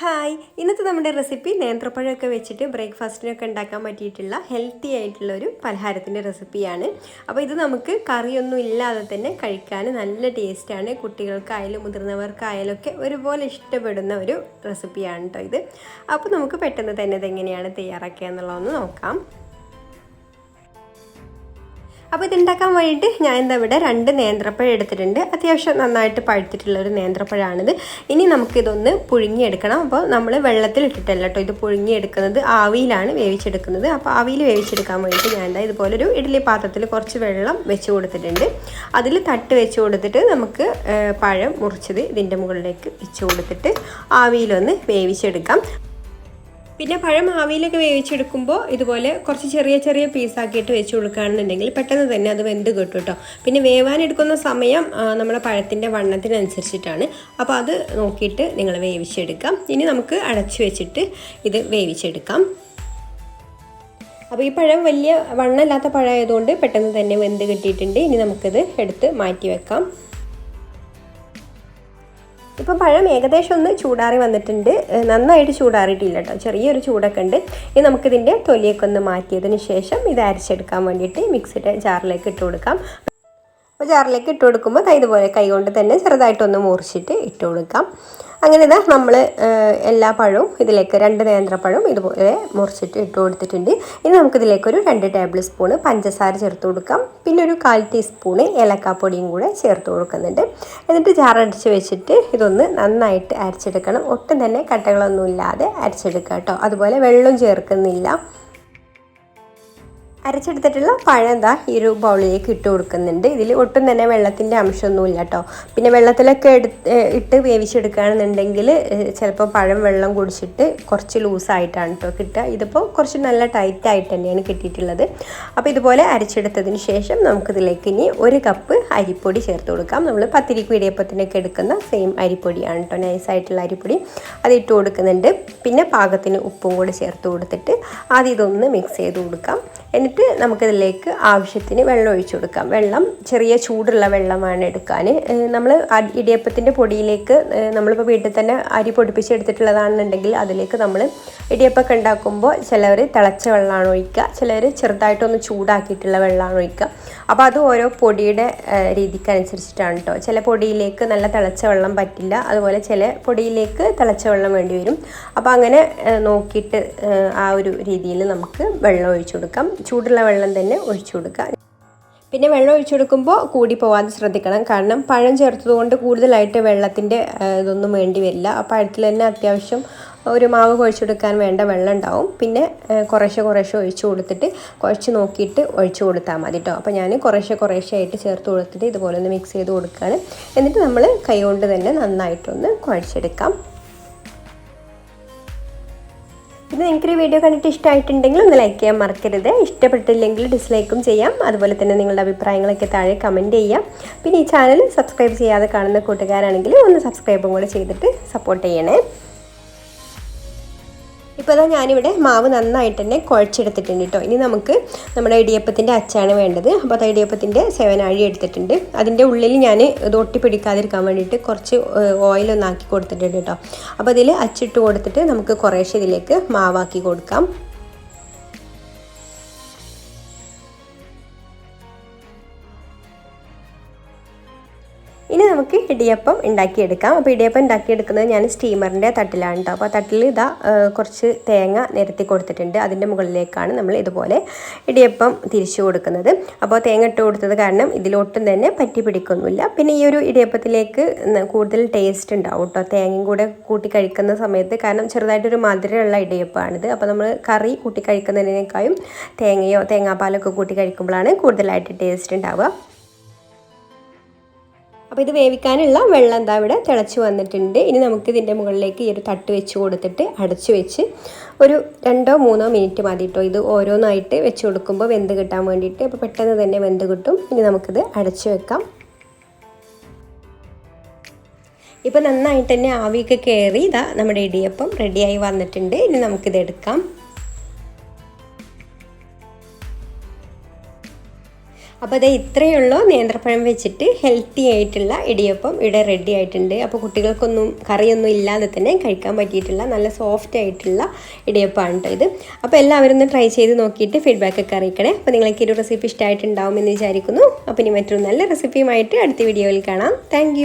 Hi, ഇന്നത്തെ നമ്മുടെ recipe നേന്ത്രപ്പഴമൊക്കെ വെച്ചിട്ട് ബ്രേക്ക്ഫാസ്റ്റിനൊക്കെ ഉണ്ടാക്കാൻ പറ്റിയിട്ടുള്ള ഹെൽത്തി ആയിട്ടുള്ള ഒരു പലഹാരത്തിൻ്റെ റെസിപ്പിയാണ്. അപ്പോൾ ഇത് നമുക്ക് കറിയൊന്നും ഇല്ലാതെ തന്നെ കഴിക്കാൻ നല്ല ടേസ്റ്റാണ്. കുട്ടികൾക്കായാലും മുതിർന്നവർക്കായാലും ഒക്കെ ഒരുപോലെ ഇഷ്ടപ്പെടുന്ന ഒരു റെസിപ്പിയാണ് കേട്ടോ ഇത്. അപ്പോൾ നമുക്ക് പെട്ടെന്ന് തന്നെ ഇതെങ്ങനെയാണ് തയ്യാറാക്കുക എന്നുള്ളതൊന്ന് നോക്കാം. അപ്പോൾ ഇതുണ്ടാക്കാൻ വേണ്ടിയിട്ട് ഞാൻ ഇവിടെ 2 നേന്ത്രപ്പഴം എടുത്തിട്ടുണ്ട്. അത്യാവശ്യം നന്നായിട്ട് പഴുത്തിട്ടുള്ളൊരു നേന്ത്രപ്പഴമാണിത്. ഇനി നമുക്കിതൊന്ന് പുഴുങ്ങിയെടുക്കണം. അപ്പോൾ നമ്മൾ വെള്ളത്തിലിട്ടിട്ടല്ല കേട്ടോ ഇത് പുഴുങ്ങിയെടുക്കുന്നത്, ആവിയിലാണ് വേവിച്ചെടുക്കുന്നത്. അപ്പോൾ ആവിയിൽ വേവിച്ചെടുക്കാൻ വേണ്ടിയിട്ട് ഞാൻ ഇതുപോലൊരു ഇഡ്ഡലി പാത്രത്തിൽ കുറച്ച് വെള്ളം വെച്ച് കൊടുത്തിട്ടുണ്ട്. അതിൽ തട്ട് വെച്ച് കൊടുത്തിട്ട് നമുക്ക് പഴം മുറിച്ചത് ഇതിൻ്റെ മുകളിലേക്ക് വെച്ച് കൊടുത്തിട്ട് ആവിയിലൊന്ന് വേവിച്ചെടുക്കാം. പിന്നെ പഴം ആവിയിലൊക്കെ വേവിച്ചെടുക്കുമ്പോൾ ഇതുപോലെ കുറച്ച് ചെറിയ ചെറിയ പീസാക്കിയിട്ട് വെച്ച് കൊടുക്കുകയാണെന്നുണ്ടെങ്കിൽ പെട്ടെന്ന് തന്നെ അത് വെന്ത് കിട്ടും കേട്ടോ. പിന്നെ വേവാനെടുക്കുന്ന സമയം നമ്മുടെ പഴത്തിൻ്റെ വണ്ണത്തിനനുസരിച്ചിട്ടാണ്. അപ്പോൾ അത് നോക്കിയിട്ട് നിങ്ങൾ വേവിച്ചെടുക്കാം. ഇനി നമുക്ക് അടച്ചു വെച്ചിട്ട് ഇത് വേവിച്ചെടുക്കാം. അപ്പോൾ ഈ പഴം വലിയ വണ്ണമില്ലാത്ത പഴമായതുകൊണ്ട് പെട്ടെന്ന് തന്നെ വെന്ത് കിട്ടിയിട്ടുണ്ട്. ഇനി നമുക്കിത് എടുത്ത് മാറ്റി വെക്കാം. ഇപ്പം പഴം ഏകദേശം ഒന്ന് ചൂടാറി വന്നിട്ടുണ്ട്. നന്നായിട്ട് ചൂടാറിയിട്ടില്ല കേട്ടോ, ചെറിയൊരു ചൂടൊക്കെ ഉണ്ട്. ഇനി നമുക്കിതിൻ്റെ തൊലിയൊക്കെ ഒന്ന് മാറ്റിയതിന് ശേഷം ഇത് അരച്ചെടുക്കാൻ വേണ്ടിയിട്ട് മിക്സിയുടെ ജാറിലേക്ക് ഇട്ട് കൊടുക്കാം. അപ്പോൾ ജാറിലേക്ക് ഇട്ട് കൊടുക്കുമ്പോൾ ഇതുപോലെ കൈകൊണ്ട് തന്നെ ചെറുതായിട്ടൊന്ന് മുറിച്ചിട്ട് ഇട്ട് കൊടുക്കാം. അങ്ങനെ നമ്മൾ എല്ലാ പഴവും ഇതിലേക്ക് 2 നേന്ത്രപ്പഴം ഇതുപോലെ മുറിച്ചിട്ട് ഇട്ട് കൊടുത്തിട്ടുണ്ട്. ഇനി നമുക്കിതിലേക്കൊരു 2 ടേബിൾ സ്പൂണ് പഞ്ചസാര ചേർത്ത് കൊടുക്കാം. പിന്നെ ഒരു 1/4 ടീസ്പൂണ് ഏലക്കാപ്പൊടിയും കൂടെ ചേർത്ത് കൊടുക്കുന്നുണ്ട്. എന്നിട്ട് ജാറടിച്ച് വെച്ചിട്ട് ഇതൊന്ന് നന്നായിട്ട് അരച്ചെടുക്കണം. ഒട്ടും തന്നെ കട്ടകളൊന്നും ഇല്ലാതെ അരച്ചെടുക്കുക കേട്ടോ. അതുപോലെ വെള്ളം ചേർക്കുന്നില്ല. അരച്ചെടുത്തിട്ടുള്ള പഴം ഈ ഒരു ബൗളിലേക്ക് ഇട്ട് കൊടുക്കുന്നുണ്ട്. ഇതിൽ ഒട്ടും തന്നെ വെള്ളത്തിൻ്റെ അംശമൊന്നുമില്ല കേട്ടോ. പിന്നെ വെള്ളത്തിലൊക്കെ ഇട്ട് വേവിച്ചെടുക്കുകയാണെന്നുണ്ടെങ്കിൽ ചിലപ്പോൾ പഴം വെള്ളം കുടിച്ചിട്ട് കുറച്ച് ലൂസായിട്ടാണ് കേട്ടോ കിട്ടുക. ഇതിപ്പോൾ കുറച്ച് നല്ല ടൈറ്റായിട്ട് തന്നെയാണ് കിട്ടിയിട്ടുള്ളത്. അപ്പോൾ ഇതുപോലെ അരച്ചെടുത്തതിന് ശേഷം നമുക്കിതിലേക്ക് ഇനി 1 കപ്പ് അരിപ്പൊടി ചേർത്ത് കൊടുക്കാം. നമ്മൾ പത്തിരിക്ക് ഇടിയപ്പത്തിനൊക്കെ എടുക്കുന്ന സെയിം അരിപ്പൊടിയാണ് കേട്ടോ, നൈസായിട്ടുള്ള അരിപ്പൊടി. അത് ഇട്ട് കൊടുക്കുന്നുണ്ട്. പിന്നെ പാകത്തിന് ഉപ്പും കൂടെ ചേർത്ത് കൊടുത്തിട്ട് ആദ്യം ഇതൊന്ന് മിക്സ് ചെയ്ത് കൊടുക്കാം. എന്നിട്ട് നമുക്കിതിലേക്ക് ആവശ്യത്തിന് വെള്ളം ഒഴിച്ചു കൊടുക്കാം. വെള്ളം ചെറിയ ചൂടുള്ള വെള്ളമാണ് എടുക്കാൻ. നമ്മൾ ഇടിയപ്പത്തിൻ്റെ പൊടിയിലേക്ക് നമ്മളിപ്പോൾ വീട്ടിൽ തന്നെ അരി പൊടിപ്പിച്ചെടുത്തിട്ടുള്ളതാണെന്നുണ്ടെങ്കിൽ അതിലേക്ക് നമ്മൾ ഇടിയപ്പമൊക്കെ ഉണ്ടാക്കുമ്പോൾ ചിലവർ തിളച്ച വെള്ളമാണ് ഒഴിക്കുക, ചിലവർ ചെറുതായിട്ടൊന്ന് ചൂടാക്കിയിട്ടുള്ള വെള്ളമാണ് ഒഴിക്കുക. അപ്പോൾ അത് ഓരോ പൊടിയുടെ രീതിക്കനുസരിച്ചിട്ടാണ് കേട്ടോ. ചില പൊടിയിലേക്ക് നല്ല തിളച്ച വെള്ളം പറ്റില്ല, അതുപോലെ ചില പൊടിയിലേക്ക് തിളച്ച വെള്ളം വേണ്ടി വരും. അപ്പോൾ അങ്ങനെ നോക്കിയിട്ട് ആ ഒരു രീതിയിൽ നമുക്ക് വെള്ളം ഒഴിച്ചു കൊടുക്കാം. ചൂടുള്ള വെള്ളം തന്നെ ഒഴിച്ചു കൊടുക്കുക. പിന്നെ വെള്ളം ഒഴിച്ചു കൊടുക്കുമ്പോൾ കൂടി പോകാതെ ശ്രദ്ധിക്കണം. കാരണം പഴം ചേർത്തതുകൊണ്ട് കൂടുതലായിട്ട് വെള്ളത്തിൻ്റെ ഇതൊന്നും വേണ്ടി വരില്ല. ആ പഴത്തിൽ തന്നെ അത്യാവശ്യം ഒരു മാവ് കുഴച്ചെടുക്കാൻ വേണ്ട വെള്ളം ഉണ്ടാവും. പിന്നെ കുറേശ്ശെ ഒഴിച്ചു കൊടുത്തിട്ട് കുഴച്ച് നോക്കിയിട്ട് ഒഴിച്ചു കൊടുത്താൽ മതി കേട്ടോ. അപ്പോൾ ഞാൻ കുറേശ്ശെ ആയിട്ട് ചേർത്ത് കൊടുത്തിട്ട് ഇതുപോലെ ഒന്ന് മിക്സ് ചെയ്ത് കൊടുക്കുകയാണ്. എന്നിട്ട് നമ്മൾ കൈ കൊണ്ട് തന്നെ നന്നായിട്ടൊന്ന് കുഴച്ചെടുക്കാം. പിന്നെ നിങ്ങൾക്ക് ഈ വീഡിയോ കണ്ടിട്ട് ഇഷ്ടമായിട്ടുണ്ടെങ്കിൽ ഒന്ന് ലൈക്ക് ചെയ്യാൻ മറക്കരുത്. ഇഷ്ടപ്പെട്ടില്ലെങ്കിൽ ഡിസ്ലൈക്കും ചെയ്യാം. അതുപോലെ തന്നെ നിങ്ങളുടെ അഭിപ്രായങ്ങളൊക്കെ താഴെ കമൻറ്റ് ചെയ്യാം. പിന്നെ ഈ ചാനൽ സബ്സ്ക്രൈബ് ചെയ്യാതെ കാണുന്ന കൂട്ടുകാരാണെങ്കിൽ ഒന്ന് സബ്സ്ക്രൈബും കൂടെ ചെയ്തിട്ട് സപ്പോർട്ട് ചെയ്യണേ. ഇപ്പോൾ ഞാനിവിടെ മാവ് നന്നായിട്ട് തന്നെ കുഴച്ചെടുത്തിട്ടുണ്ട് കേട്ടോ. ഇനി നമുക്ക് നമ്മുടെ ഇടിയപ്പത്തിൻ്റെ അച്ചാണ് വേണ്ടത്. അപ്പോൾ അത് ഇടിയപ്പത്തിൻ്റെ 7 അഴി എടുത്തിട്ടുണ്ട്. അതിൻ്റെ ഉള്ളിൽ ഞാൻ ഇത് ഒട്ടിപ്പിടിക്കാതിരിക്കാൻ വേണ്ടിയിട്ട് കുറച്ച് ഓയിലൊന്ന് ആക്കി കൊടുത്തിട്ടുണ്ട് കേട്ടോ. അപ്പോൾ അതിൽ അച്ചിട്ട് കൊടുത്തിട്ട് നമുക്ക് കുറേശ്ശെ ഇതിലേക്ക് മാവാക്കി കൊടുക്കാം. ഇനി നമുക്ക് ഇടിയപ്പം ഉണ്ടാക്കിയെടുക്കാം. അപ്പോൾ ഇടിയപ്പം ഉണ്ടാക്കിയെടുക്കുന്നത് ഞാൻ സ്റ്റീമറിൻ്റെ തട്ടിലാണ് കേട്ടോ. അപ്പോൾ തട്ടിൽ കുറച്ച് തേങ്ങ നിരത്തി കൊടുത്തിട്ടുണ്ട്. അതിൻ്റെ മുകളിലേക്കാണ് നമ്മൾ ഇതുപോലെ ഇടിയപ്പം തിരിച്ചു കൊടുക്കുന്നത്. അപ്പോൾ തേങ്ങ ഇട്ട് കൊടുത്തത് കാരണം ഇതിലൊട്ടും തന്നെ പറ്റി പിടിക്കൊന്നുമില്ല. പിന്നെ ഈ ഒരു ഇടിയപ്പത്തിലേക്ക് കൂടുതൽ ടേസ്റ്റ് ഉണ്ടാവും കേട്ടോ തേങ്ങയും കൂടെ കൂട്ടി കഴിക്കുന്ന സമയത്ത്. കാരണം ചെറുതായിട്ടൊരു മധുരമുള്ള ഇടിയപ്പമാണിത്. അപ്പോൾ നമ്മൾ കറി കൂട്ടി കഴിക്കുന്നതിനേക്കാളും തേങ്ങയോ തേങ്ങാപ്പാലൊക്കെ കൂട്ടി കഴിക്കുമ്പോഴാണ് കൂടുതലായിട്ട് ടേസ്റ്റ് ഉണ്ടാവുക. അപ്പോൾ ഇത് വേവിക്കാനുള്ള വെള്ളം ഇവിടെ തിളച്ച് വന്നിട്ടുണ്ട്. ഇനി നമുക്ക് ഇതിൻ്റെ മുകളിലേക്ക് ഈ ഒരു തട്ട് വെച്ച് കൊടുത്തിട്ട് അടച്ചു വെച്ച് ഒരു 2-3 മിനിറ്റ് മതി കേട്ടോ. ഇത് ഓരോന്നായിട്ട് വെച്ച് കൊടുക്കുമ്പോൾ വെന്ത് കിട്ടാൻ വേണ്ടിയിട്ട്. അപ്പോൾ പെട്ടെന്ന് തന്നെ വെന്ത് കിട്ടും. ഇനി നമുക്കിത് അടച്ചു വെക്കാം. ഇപ്പോൾ നന്നായിട്ട് തന്നെ ആവിയൊക്കെ കയറി നമ്മുടെ ഇടിയപ്പം റെഡിയായി വന്നിട്ടുണ്ട്. ഇനി നമുക്കിത് എടുക്കാം. അപ്പോൾ അത് ഇത്രയേ ഉള്ളൂ. നേന്ത്രപ്പഴം വെച്ചിട്ട് ഹെൽത്തി ആയിട്ടുള്ള ഇടിയപ്പം ഇവിടെ റെഡി ആയിട്ടുണ്ട്. അപ്പോൾ കുട്ടികൾക്കൊന്നും കറിയൊന്നും ഇല്ലാതെ തന്നെ കഴിക്കാൻ പറ്റിയിട്ടുള്ള നല്ല സോഫ്റ്റ് ആയിട്ടുള്ള ഇടിയപ്പമാണ് കേട്ടോ ഇത്. അപ്പോൾ എല്ലാവരും ഒന്ന് ട്രൈ ചെയ്ത് നോക്കിയിട്ട് ഫീഡ്ബാക്കൊക്കെ അറിയിക്കണേ. അപ്പോൾ നിങ്ങൾക്ക് ഈ ഒരു റെസിപ്പി ഇഷ്ടമായിട്ടുണ്ടാവുമെന്ന് വിചാരിക്കുന്നു. അപ്പോൾ ഇനി മറ്റൊരു നല്ല റെസിപ്പിയുമായിട്ട് അടുത്ത വീഡിയോയിൽ കാണാം. താങ്ക്